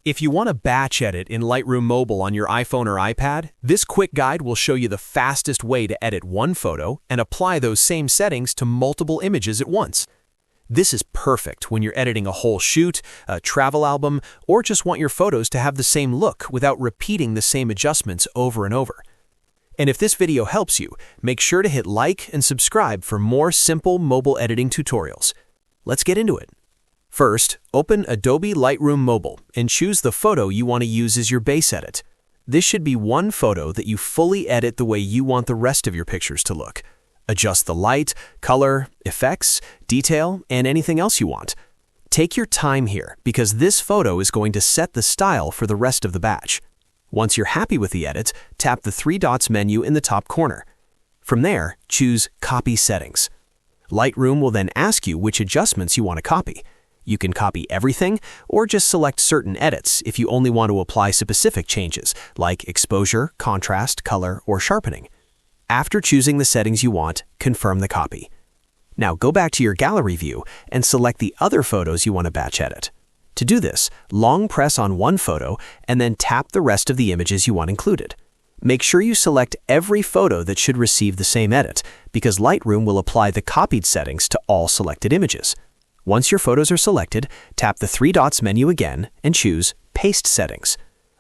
If you want to batch edit in Lightroom Mobile on your iPhone or iPad, this quick guide will show you the fastest way to edit one photo and apply those same settings to multiple images at once. This is perfect when you're editing a whole shoot, a travel album, or just want your photos to have the same look without repeating the same adjustments over and over. And if this video helps you, make sure to hit like and subscribe for more simple mobile editing tutorials. Let's get into it. First, open Adobe Lightroom Mobile and choose the photo you want to use as your base edit. This should be one photo that you fully edit the way you want the rest of your pictures to look. Adjust the light, color, effects, detail, and anything else you want. Take your time here because this photo is going to set the style for the rest of the batch. Once you're happy with the edit, tap the three dots menu in the top corner. From there, choose Copy Settings. Lightroom will then ask you which adjustments you want to copy. You can copy everything or just select certain edits if you only want to apply specific changes like exposure, contrast, color, or sharpening. After choosing the settings you want, confirm the copy. Now go back to your gallery view and select the other photos you want to batch edit. To do this, long press on one photo and then tap the rest of the images you want included. Make sure you select every photo that should receive the same edit because Lightroom will apply the copied settings to all selected images. Once your photos are selected, tap the three dots menu again and choose Paste Settings.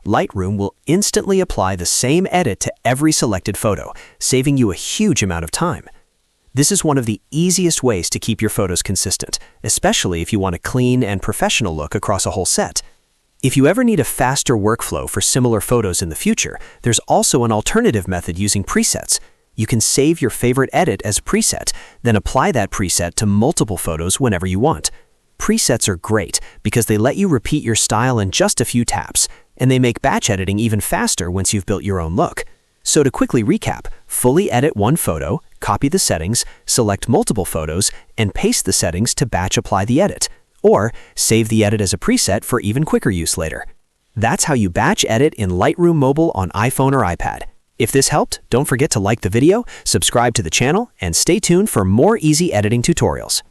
Lightroom will instantly apply the same edit to every selected photo, saving you a huge amount of time. This is one of the easiest ways to keep your photos consistent, especially if you want a clean and professional look across a whole set. If you ever need a faster workflow for similar photos in the future, there's also an alternative method using presets. You can save your favorite edit as a preset, then apply that preset to multiple photos whenever you want. Presets are great because they let you repeat your style in just a few taps, and they make batch editing even faster once you've built your own look. So to quickly recap, fully edit one photo, copy the settings, select multiple photos, and paste the settings to batch apply the edit, or save the edit as a preset for even quicker use later. That's how you batch edit in Lightroom Mobile on iPhone or iPad. If this helped, don't forget to like the video, subscribe to the channel, and stay tuned for more easy editing tutorials.